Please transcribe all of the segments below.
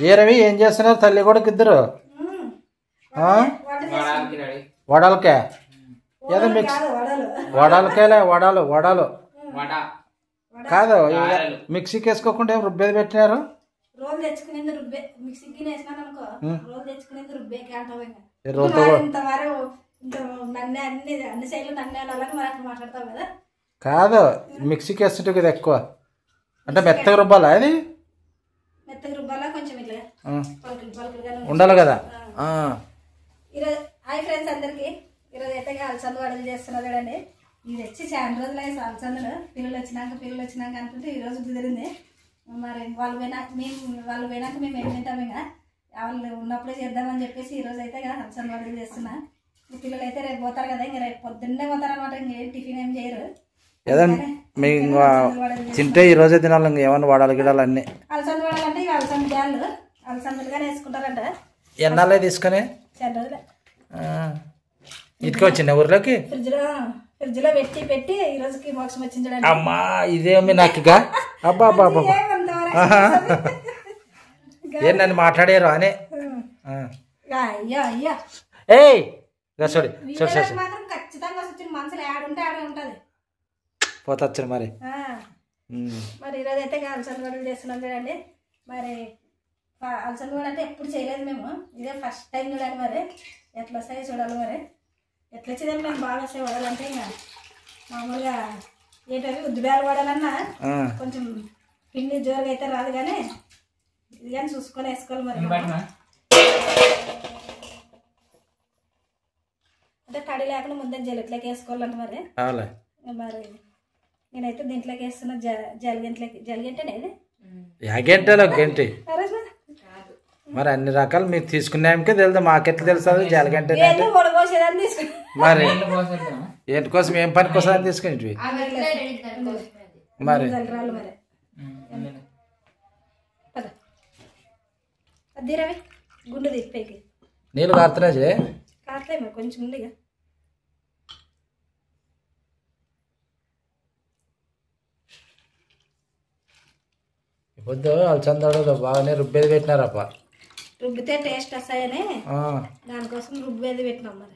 ఏ రవి ఏం చేస్తున్నారు తల్లి కొడుకు ఇద్దరు? వడాలకే ఏదో మిక్స్ వడాలకేలే వడాలు కాదు మిక్సీకి వేసుకోకుండా ఏం రుబ్బేది పెట్టినారు? రోజు తెచ్చుకునేది రుబ్బే మిక్సీకి వేసినాను అనుకో, రోజు తెచ్చుకునేది రుబ్బేకి అంటావు. అన్ని సైడ్లు నన్నే అలాగే మరి మాట్లాడతావు కదా. కాదు మిక్సీకి వేస్తుంటే కదా ఎక్కువ, అంటే మెత్తగా రుబ్బాలా? అది మెత్తగా రుబ్బాలా, కొంచెం ఇట్లా పలుకులుగా ఉండాలి కదా. ఈరోజు హాయ్ ఫ్రెండ్స్ అందరికి. ఈరోజు అయితే అలసంద వడలు చేస్తున్నారు కదండి. ఇది వచ్చి చాలా రోజులు అయ్యి అలసందలు పిల్లలు వచ్చినాక అనుకుంటే ఈరోజు కుదిరింది. మరి వాళ్ళు పోయినాక మేము ఏం తింటాం, ఇంకా వాళ్ళు ఉన్నప్పుడే చేద్దామని చెప్పేసి ఈరోజు అయితే అలసంద వడలు చేస్తున్నా. ఈ పిల్లలు అయితే రేపు పోతారు కదా, ఇంకా రేపు పొద్దున్నే పోతారు అనమాట. ఇంకేం టిఫిన్ ఏం చేయరు. తింటే ఈ రోజే తినాలి. ఏమన్నా వడాలి గిడాలి అన్ని. అలసంద వడాలు అంటే ఇవి అలసంద బ్యాళ్ళు అలసందలుగానే వేసుకుంటారంట. ఎన్నాళ్ళే తీసుకొని చాలా రోజులే ఇటుక వచ్చింది ఊర్లోకి. ఫ్రిడ్జ్ లో పెట్టి ఈ రోజుకి మోక్షం వచ్చింది. అమ్మా ఇదేమి నాకు అబ్బా అబ్బా అబ్బా ఏం నన్ను మాట్లాడారు అని. ఏయ్ చూడు మాత్రం ఖచ్చితంగా వచ్చింది. మనసులో ఆడుంటే ఆడే ఉంటది పోతొచ్చు మరి. మరి ఈరోజు అయితే అలసంద వడలు చేస్తున్నాం చూడండి. మరి అలసంద వడ అంటే ఎప్పుడు చేయలేదు మేము, ఇదే ఫస్ట్ టైం చూడాలి. మరి ఎట్లా వస్తాయి చూడాలి. మరి ఎట్లా వచ్చేదాన్ని మేము బాగా వస్తాయి వడాలంటే. ఇంకా మామూలుగా ఏంటవి ఉద్దిబేలు వడాలన్నా కొంచెం పిండి జోరుగా అయితే రాదు, కానీ ఇది కానీ చూసుకొని వేసుకోవాలి. మరి అంటే తడి లేకుండా ముందే జలట్లోకి వేసుకోవాలంట. మరి నేనైతే దీంట్లోకి వేస్తున్నా జలగంటనే ఇది గంటలో గంటి. మరి అన్ని రకాలు మీరు తీసుకున్నాకే తెలుసు, మాకెట్లా తెలుస్తుంది జలగంట మరి. ఏంటి కోసం ఏం పని కోసం అని తీసుకుని మరి అదిరవి గుండు తీపైకి నీళ్ళు కారుతున్నాయి కారుతాయి మరి కొంచెం ఉందిగా. పొద్దు అలసందలు బాగానే రుబ్బేది పెట్టినారప్ప. రుబ్బితే టేస్ట్ వస్తాయని దానికోసం రుబ్బేది పెట్టినాం. మరి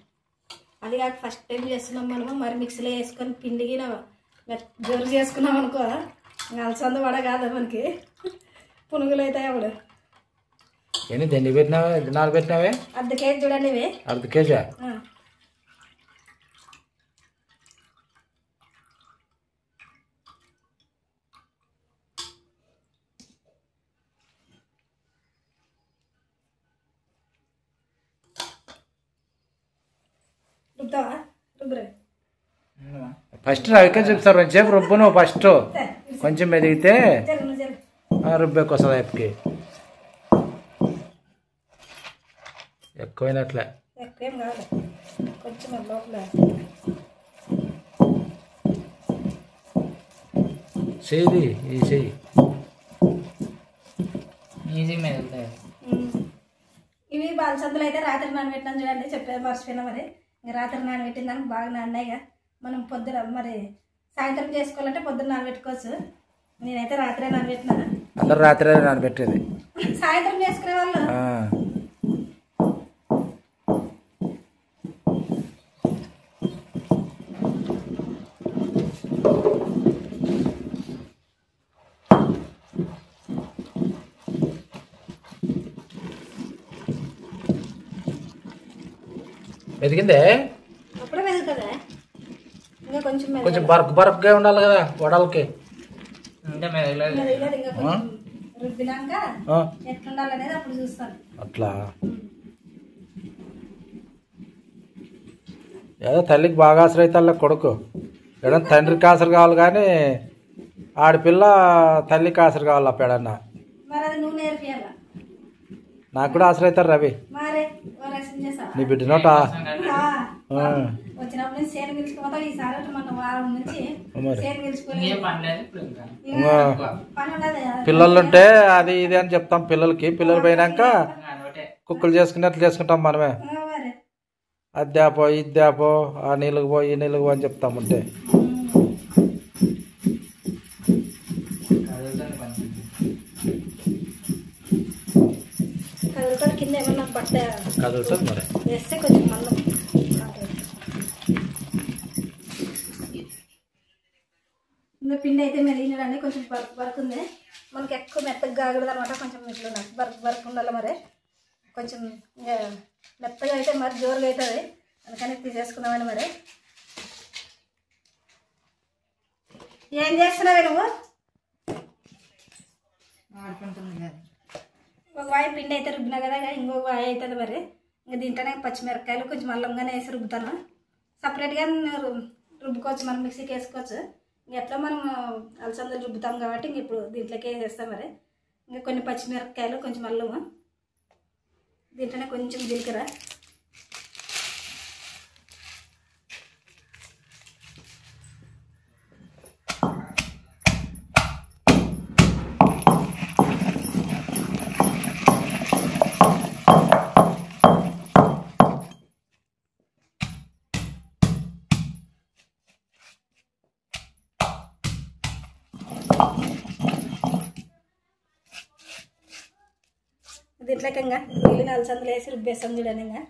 అది కాక ఫస్ట్ టైం చేస్తున్నాం మనము. మరి మిక్సీలో వేసుకొని పిండికి జోరు చేసుకున్నాం అనుకో, అలసంద వడ కాదు మనకి, పునుగులు అవుతాయి. అప్పుడు ఎన్ని ఎన్ని పెట్టినావే? నాలుగు పెట్టినావే? అర్ధ కేజీ చూడండి. ఇవి అర్ధ కేజీ. ఫస్ట్ రవికే చెప్తారు కొంచెంసేపు రుబ్బు. నువ్వు ఫస్ట్ కొంచెం ఎదిగితే రుబ్బేకి వస్తుంది. అయిపోయి ఎక్కువైనట్లే చెయ్యి ఈ చెయ్యి ఇవి అలసందలు అయితే రాత్రి నానబెట్టినాను చూడండి. చెప్పేది మర్చిపోయినా. మరి రాత్రి నానబెట్టిన దానికి బాగా నాన్నాయిగా. మనం పొద్దున మరి సాయంత్రం చేసుకోవాలంటే పొద్దున్న నానబెట్టుకోవచ్చు. నేనైతే రాత్రే నానబెట్టినా. అందరు రాత్రే నానబెట్టేది, సాయంత్రం చేసుకునే వాళ్ళు. ఎదిగిందే అప్పుడే మెదుగుతుందా? ఇంకా కొంచెం బరఫ్గా ఉండాలి కదా వడలకి. రుబ్బినాక ఎట్లుండాలనేది అప్పుడు చూస్తాను. అట్లా ఏదో తల్లికి బాగా ఆసరు అయితే కొడుకు ఎడన్నా తండ్రికి ఆసరు కావాలి, కానీ ఆడపిల్ల తల్లికి ఆసరు కావాలి. అప్పుడన్నా నాకు కూడా ఆసరు అవుతారు రవి. నీ బిడ్డనోట పిల్లలుంటే అది ఇది అని చెప్తాం పిల్లలకి. పిల్లలు పోయినాక కుక్కలు చేసుకున్నట్లు చేసుకుంటాం మనమే. అద్దాపో ఇద్దాపో ఆ నీళ్ళకి పో ఈ నీళ్ళకి పో అని చెప్తాం. ఉంటే పట్ట కదులుతుంది మరి వేస్తే కొంచెం మళ్ళీ ఇంకా పిండి అయితే మెరిగినదండి కొంచెం బరుకు ఉంది మనకి ఎక్కువ మెత్తగా కాకూడదు అనమాట కొంచెం ఇట్లా బరుకు ఉండాలి మరి కొంచెం మెత్తగా అయితే మరి జోరుగా అవుతుంది అందుకని తీసేసుకుందామని మరి ఏం చేస్తున్నావు నువ్వు ఒక వాయి పిండి అయితే రుబ్బినా కదా ఇంకొక వాయి అవుతుంది మరి ఇంకా దీంట్లోనే పచ్చిమిరపకాయలు కొంచెం అల్లంగానే వేసి రుబ్బుతాను సపరేట్గా రుబ్బుకోవచ్చు మనం మిక్సీకి వేసుకోవచ్చు ఎట్లా మనం అలసందలు రుబ్బుతాం కాబట్టి ఇంక ఇప్పుడు దీంట్లోకి వేసేస్తాం మరి ఇంకా కొన్ని పచ్చిమిరపకాయలు కొంచెం అల్లము దీంట్లోనే కొంచెం జీలకర్ర దీంట్లోకి ఇంకా మిగిలిన అలసందలు వేసి రుబ్బేస్తాం చూడండి ఇంకా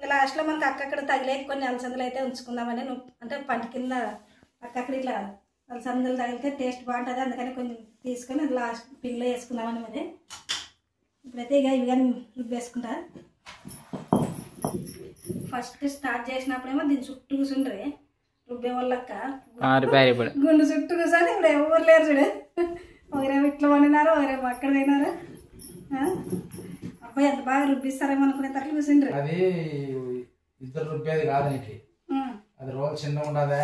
లాస్ట్లో మనకు అక్కక్కడ తగిలే కొన్ని అలసందలు అయితే ఉంచుకుందామని అంటే పంట కింద అక్కక్కడ ఇట్లా అలసందలు తగిలితే టేస్ట్ బాగుంటుంది అందుకని కొంచెం తీసుకొని లాస్ట్ పిండిలో వేసుకుందామని మరి ఇప్పుడైతే ఇక ఇవి కానీ రుబ్బేసుకుంటా ఫస్ట్ స్టార్ట్ చేసినప్పుడేమో దీని చుట్టూ కూర్చుండ్రి రుబ్బే వాళ్ళక్క గుండు చుట్టూ కూర్చొని ఇప్పుడు ఎవరు లేరు చూడు ఒకరేమో ఇట్లా వండినారు ఒకరేమో అక్కడ పోయినారు అబ్బాయి ఎంత బాగా రుబ్బిస్తారేమో అనుకునే తరలి కూర్చుండ్రు అది ఇద్దరు రుబ్బేది కాదు నీకు అది రోజు చిన్నగా ఉండదా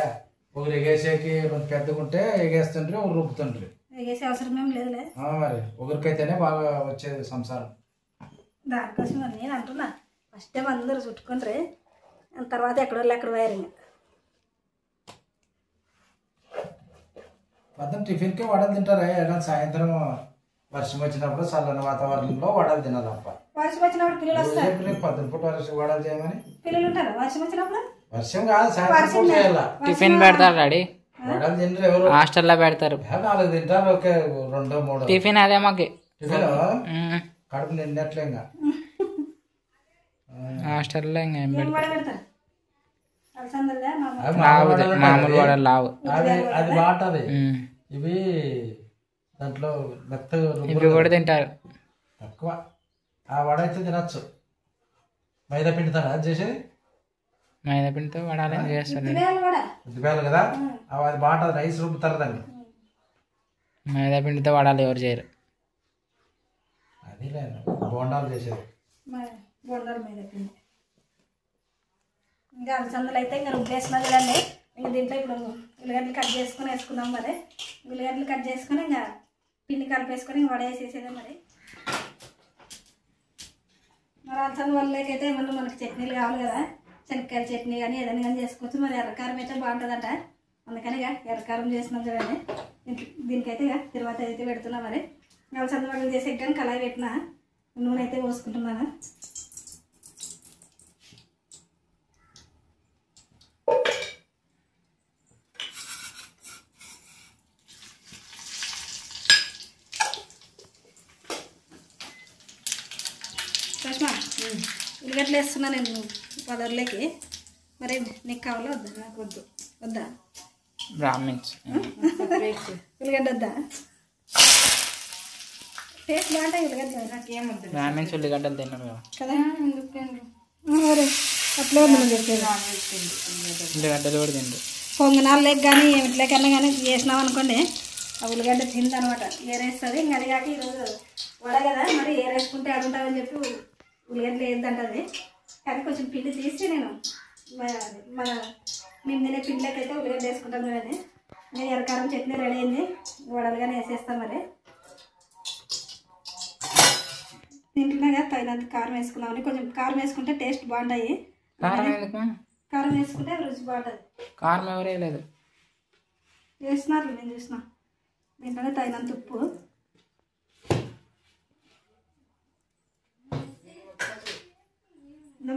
ఒకరు ఎగేసేకి పెద్దగా ఉంటే ఎగేస్తుండ్రి ఒకరు రుబ్బుతుండ్రి ఎగేసే అవసరం ఏం లేదులే మరి ఒకరికైతేనే బాగా వచ్చేది సంసారం దానికోసం నేను అంటున్నా ఫస్ట్ టైం అందరూ చుట్టుకుంటారు తర్వాత ఎక్కడోళ్ళు ఎక్కడ పోయారు మొత్తం టిఫిన్కే వడలు తింటారా ఏదైనా సాయంత్రం వర్షం వచ్చినప్పుడు చల్లని వాతావరణంలో వడలు తినాలప్ప వర్షం వచ్చినప్పుడు పిల్లలు వస్తారు పొద్దున పూట వడలు చేయమని పిల్లలు ఉంటారు వర్షం వచ్చినప్పుడు వర్షం కాదు సాయంత్రం చేయాల టిఫిన్ పెడతారు డాడీ వడలు తింటారు ఎవరు హాస్టల్లో పెడతారు 4 తింటారు ఓకే 2 3 టిఫిన్ అదే మాకి టిఫిన్ కడుపు నిండట్లే ఇంకా హాస్టల్లో ఇంకా ఏం పెడతారు మామూలు వడలు లావు అది బాగుంటది ఇవి దాంట్లో మెత్తగా ఇవి కూడా తింటారు తక్కువ ఆ వడ అయితే తినచ్చు మైదా పిండితో అది చేసేది మైదా పిండితో వడాలు ఏం చేస్తారు ఉద్దిపేలు కదా అది బాగుంటుంది రైస్ రుబ్బుతారు దాన్ని మైదా పిండితో వడాలు ఎవరు చేయరు అది లేదు బోండాలు చేసేది బోండాలు మైదా పిండి ఇంకా అలసందలు అయితే ఇంకా రుబ్బేస్తున్నా కదండి ఇంకా దీంట్లో ఇప్పుడు ఉల్లిగడ్డలు కట్ చేసుకుని వేసుకుందాం మరి ఉల్లిగడ్డలు కట్ చేసుకుని ఇంకా పిండి కలిపేసుకొని వడ వేసేసేదే మరి అలసంద వాళ్ళకైతే ఏమన్నా మనకి చట్నీలు కావాలి కదా శనక్కాయల చట్నీ కానీ ఏదైనా కానీ చేసుకోవచ్చు మరి ఎర్రకారం అయితే బాగుంటుందంట అందుకని ఇక ఎర్రకారం చేసినాం చూడండి దీనికైతే ఇక తర్వాత అయితే పెడుతున్నా మరి అలసంద వడలు చేసే కానీ కళాయి పెట్టిన నూనె అయితే పోసుకుంటున్నాను సుష్మా ఉల్లిగడ్డలు వేస్తున్నా నేను పదర్లోకి మరి నీకు కావాలా వద్దా నాకు వద్దు వద్దా బ్రాహ్మిన్స్ ఉల్లిగడ్డ వద్దా టేస్ట్ బాగుంటాయి ఉల్లిగడ్డ నాకేమొద్దు బ్రాహ్మిన్స్ ఉల్లిగడ్డలు తిన్నాం కదా మరి అట్లే మనం చెప్పేది ఉల్లిగడ్డలు కూడా తిండు పొంగనాలు లేక కానీ ఏమిట్లేకన్నా కానీ చేసినాం అనుకోండి ఆ ఉల్లిగడ్డ తిందనమాట ఏరేస్తుంది ఇంకా అది కాక ఈరోజు వడ కదా మరి ఏరేసుకుంటే అది ఉంటుందని చెప్పి ఉల్లిగడ్డలు వేద్దంటది కానీ కొంచెం పిండి తీసి నేను మన మేము తినే పిండిలోకి అయితే ఉల్లిగడ్డ వేసుకుంటాం చూడండి నేను ఎర్రకారం చట్నీ రెడీ అయింది వడలుగానే వేసేస్తాం మరి దీంట్లోనే తగినంత కారం వేసుకున్నామని కొంచెం కారం వేసుకుంటే టేస్ట్ బాగుంటాయి కారం వేసుకుంటే రుచి బాగుంటుంది కారం ఎవరే లేదు వేస్తున్నారు నేను చూసిన దీంట్లోనే తగినంత ఉప్పు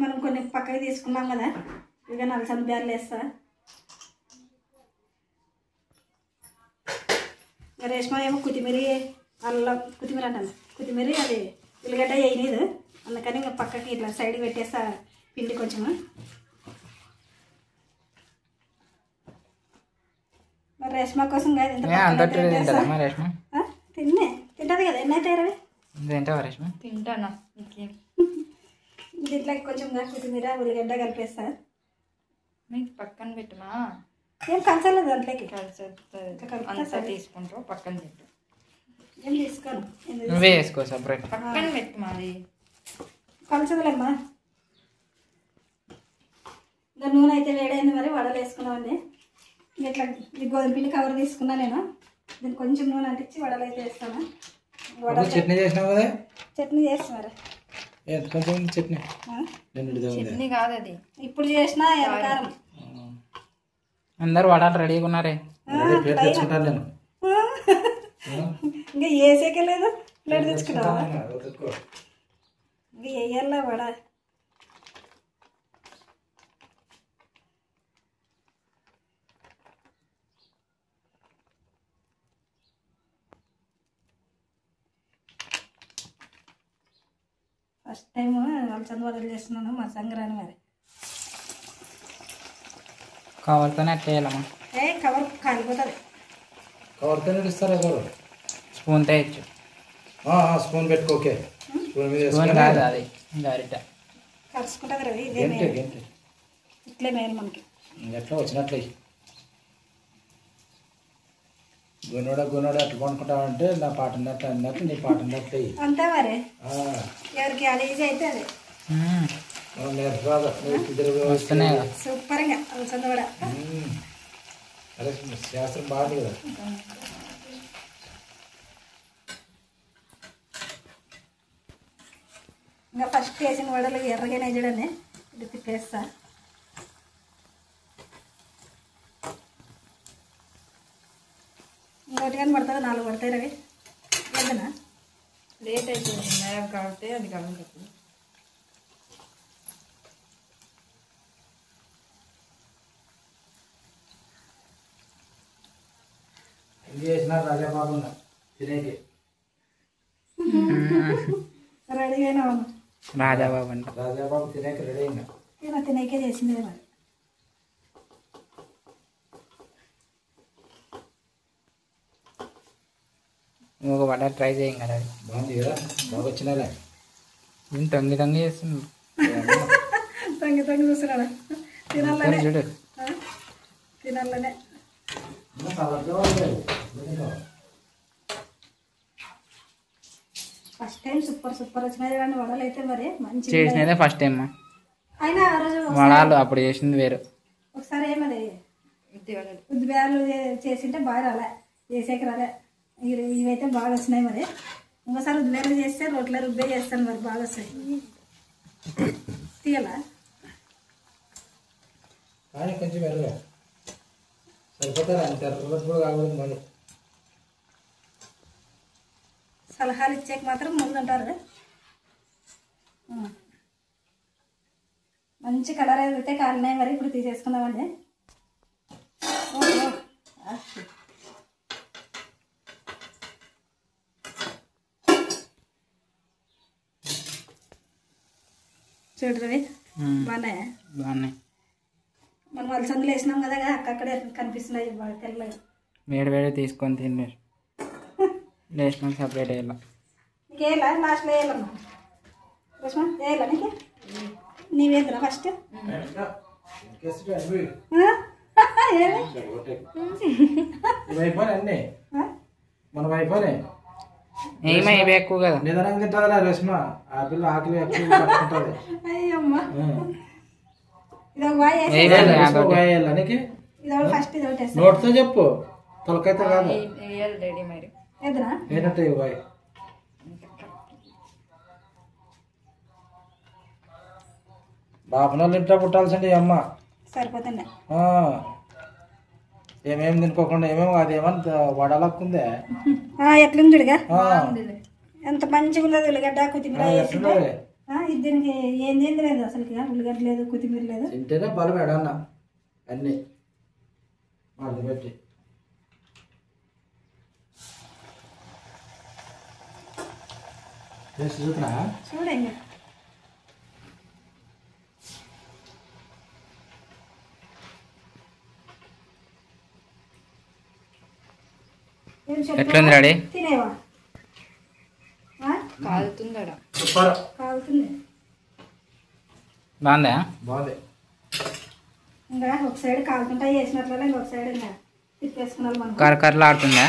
మనం కొన్ని పక్కకి తీసుకున్నాం కదా ఇక నలసంద బ్యార్లు వేస్తా రేష్మ ఏమో కొత్తిమీర అల్లం కొత్తిమీర అంటాను కొత్తిమీర అది ఉల్లిగడ్డ వేయలేదు, అందుకని ఇంకా పక్కకి ఇట్లా సైడ్ పెట్టేస్తా పిండి కొంచెము. మరి రేష్మా కోసం కాదు తిన్నే తింటుంది కదా. ఎన్ని అవుతాయి రవి? తింటానా దీంట్లో కొంచెం కొత్తిమీర ఉల్లిగడ్డ కలిపేస్తా. మీకు పక్కన పెట్టుమా, ఏం కలసలేదు దాంట్లోకి. అంతా తీసుకుంటావు పక్కన పెట్టు. ఏం తీసుకోను, నువ్వే వేసుకో సపరేట్. పక్కన పెట్టు మాది కలసదులేమ్మా. ఇంకా నూనె అయితే వేడైంది, మరి వడలు వేసుకున్నామండి. ఇట్లా ఈ గోధుమ పిండి కవర్ తీసుకున్నా నేను. దీన్ని కొంచెం నూనె అంటించి వడలు అయితే వేస్తాను. చట్నీ చేసినావు కదా? చట్నీ చేస్తా మరి. కొంచెం చట్నీ చట్నీ కాదు అది, ఇప్పుడు చేసిన ఎర్రకారం. అందరు వడాలు రెడీగా ఉన్నారే. తెచ్చుకుంటాను నేను. ఇంకా వేసేకే లేదు, ప్లేట్ తెచ్చుకున్నావా? ఇంకా వేయాలా వడ. ఫస్ట్ టైం అలసంద వడలు చేస్తున్నాను మా సంక్రాంతి. మరి కవర్తోనే అట్లా వేయాలమ్మా. కవర్ కాలిపోతుంది. కవర్తోనే ఇస్తారా కవర్? స్పూన్తో వేయచ్చు. స్పూన్ పెట్టుకో. ఓకే, స్పూన్ కాదు అది గరిట. కలుసుకుంటుంది రవి. ఇదే ఇట్లే మేలు మనకి. ఎట్లా వచ్చినట్లే గున్నోడ అట్లా కొనుక్కుంటావంటే నా పాట ఉన్నట్లు అన్నట్లు నీ పాట ఉన్నట్లు అంతే. మరి ఎవరికి అది ఈజీ అయితే అది వస్తున్నాయి కదా సూపర్గా అలసంద కూడా. అరే శాస్త్రం బాగుంది కదా. ఇంకా ఫస్ట్ వేసిన వడలు ఎర్రగానే చూడండి. ఇది తిప్పేస్తా. ఇంకోటి కానీ పడుతుంది, 4 పడతాయి రవి. ఏదన్నా లేట్ అయిపోయింది కాబట్టి అది కలుగుతుంది. ఇది చేసిన రాజాబాబు తినేకి రెడీ అయినా రాజాబాబు అంట. రాజాబాబు తినేకి రెడీ అయినా. ఇలా తినేకే చేసింది మరి. ఒక వడ ట్రై చేయం కదా. బాగుంది కదా, బాగా వచ్చినారా? నేను తొంగి చేస్తున్నాను. తొంగి చూస్తున్నాడు. తినాలనే చూడు, తినాలనే. ఫస్ట్ టైం సూపర్ వచ్చినాయి కానీ వడలు అయితే మరి మంచి చేసినదే ఫస్ట్ టైం. అయినా ఆ రోజు వడాలు అప్పుడు చేసింది వేరు. ఒకసారి ఏమది ఉద్ది బ్యాలు చేసింటే బాగా రాలే, చేసేకి రాలే. ఇవైతే బాగా వచ్చినాయి. మరి ఇంకోసారి ఉద్ది బ్యాలు చేస్తే రోట్లో రుబ్బే చేస్తాను, మరి బాగా వస్తాయి. తీయాలా కానీ కొంచెం ఎర్రగా సరిపోతారా? అంత ఎర్ర కూడా కాకూడదు. మళ్ళీ సలహాలు ఇచ్చాక మాత్రం ముందు అంటారు. మంచి కలర్ అయితే కాలినాయి. మరి ఇప్పుడు తీసేసుకుందామండి. చూడు రవి, బాగున్నాయా? బాగున్నాయి. మనం అలసందలు వేసినాం కదా, అక్కడే కనిపిస్తున్నాయి బాగా తెల్లగా. వేడి తీసుకొని తిన్నారు. లేచిన సపరేట్ వేయాల. నీకు వేయాలా? లాస్ట్లో వేయాలమ్మా. రష్మా వేయాలా నీకు? నీవేంద్రా ఫస్ట్? అన్నీ మన వైపోనే ఏమో ఇవి ఎక్కువ కదా. నిదానంగా తింటుందా రష్మ? ఆ పిల్ల ఆకలి ఎక్కువ పట్టుకుంటుంది. అయ్యమ్మా, ఇది ఒక బాయ్ నీకు ఇది ఫస్ట్ ఇది ఒకటి నోట్తో చెప్పు, తొలకైతే కాదు. రెడీ మరి ఏంటంటే బాయ్ బాపనోళ్ళు ఇంట్లో పుట్టాల్సిండి అమ్మ. సరిపోతుండే ఏమేమి తినుకోకుండా ఏమేమి అదేమన్నా వడలక్కుందే. ఎట్లుంది చూడుగా, ఎంత మంచిగా ఉన్నది. ఉల్లిగడ్డ కొత్తిమీర ఇది దీనికి ఏంది లేదు అసలు. ఉల్లిగడ్డ లేదు, కొత్తిమీర లేదు. తింటేనే బలం ఎడన్నా అన్నీ వాళ్ళు పెట్టి. చూస్తున్నా చూడండి. ఎట్లుంది డాడీ? తినేవా? కాలుతుందడా సూపర్. కాలుతుంది. బాగుందా? బాగుంది. ఇంకా ఒక సైడ్ కాలుతుంటా చేసినట్లనే ఇంకొక సైడ్ ఇంకా తిప్పేసుకున్నాను మనం. కర్రకర్రలు ఆడుతుందా?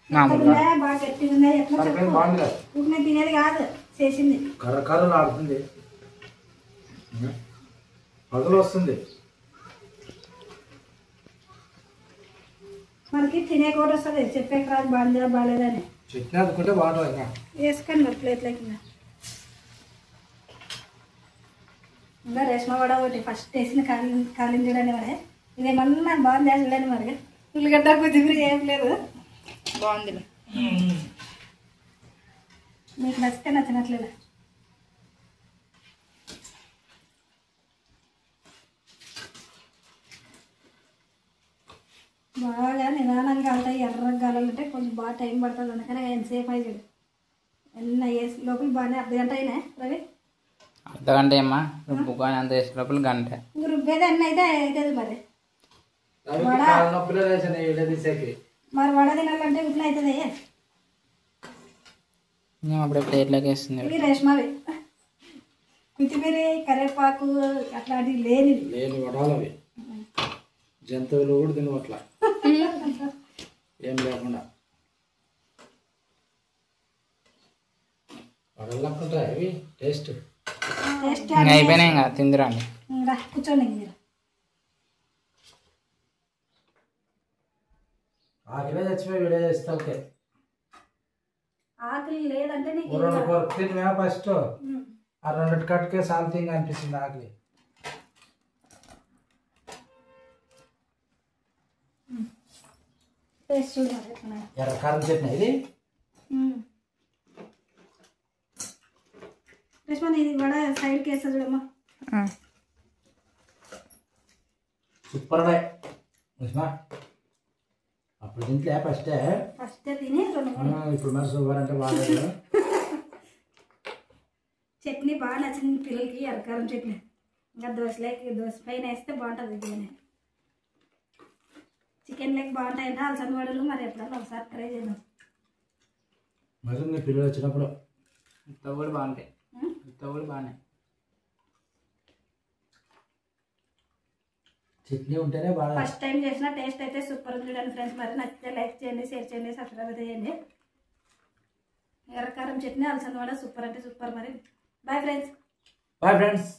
మామూలుగా బాగా గట్టిగా ఉందా ఎట్లా చెప్పు. బాగుంది కదా, ఊరినే తినేది కాదు, చేసింది. కర్రకర్రలు ఆడుతుంది, పగలు వస్తుంది. మనకి తినే కూడా వస్తుంది, చెప్పే రాదు బాగుందా బాగాలేదని. చట్నీ అదుకుంటే బాగుంటుంది. ఇంకా వేసుకొని మరి ప్లేట్ల కింద. ఇంకా రేష్మా కూడా ఒకటి ఫస్ట్ వేసిన కాలింది చూడండి మరి. ఇదేమన్నా బాగుంది చూడండి మరి. ఉల్లిగడ్డ కొద్దిగా ఏం లేదు. బాగుందిలే. మీకు నచ్చితే నచ్చినట్లేదు. బాగా నిదానంగా కాలుతాయి. ఎర్రగా కాలాలంటే కొంచెం బాగా టైం పడుతుంది, అందుకని ఎంతసేపు అయ్యాడు. ఎన్న వేసి లోపల బాగానే అర్ధగంట అయినా రవి. అర్ధగంట ఏమ్మా? రుబ్బుకొని అంత వేసే లోపల గంట. ఇంక రుబ్బేది అన్నీ అయితే అవుతుంది మరి. మరి వడ తినాలంటే ఇట్లా అవుతుంది. మేము అప్పుడే ప్లేట్లోకి వేస్తుంది. ఇవి రేష్మావి కొత్తిమీర కరివేపాకు అట్లాంటివి లేని వడాలు అవి. జంతువులు కూడా తినవట్లా ఏం లేకుండా. వడలు లక్కుంటాయి అవి. టేస్ట్ అయిపోయినాయి ఇంకా తిందిరండి. కూర్చోండి. మీరు ఆకలే చచ్చిపోయి వీడియో చేస్తా. ఓకే, ఆకలి లేదంటే నీకు రెండు కొరకు తినవా ఫస్ట్? ఆ రెండింటి కట్టుకే సాల్తీగా అనిపిస్తుంది ఆకలి. టేస్ట్ చూడాలి. ఎర్ర కారం చట్నీ ఇది. రేష్మా ఇది వడ సైడ్కి వేస్తా చూడమ్మా. Super day Reshma. అప్పుడు తింటే ఫస్ట్ తిని ఇప్పుడు మరి సూపర్ అంటే బాగా. చట్నీ బాగా నచ్చింది పిల్లలకి, ఎర్రకారం చట్నీ. ఇంకా దోశ పైన వేస్తే బాగుంటుంది. బిర్యానీ చికెన్ లెగ్ బాగుంటాయంటే అలసంద వడలు మరి ఎప్పుడన్నా ఒకసారి ట్రై చేద్దాం. మరి మీ పిల్లలు వచ్చినప్పుడు ఇంత కూడా బాగుంటాయి. ఇంత కూడా బాగున్నాయి. చట్నీ ఉంటేనే బాగా. ఫస్ట్ టైం చేసిన టేస్ట్ అయితే సూపర్ ఉంది చూడండి ఫ్రెండ్స్. మరి నచ్చితే లైక్ చేయండి, షేర్ చేయండి, సబ్స్క్రైబ్ అయితే చేయండి. ఎర్రకారం చట్నీ అలసంద వడ సూపర్ అంటే సూపర్. మరి బాయ్ ఫ్రెండ్స్. Boy friends.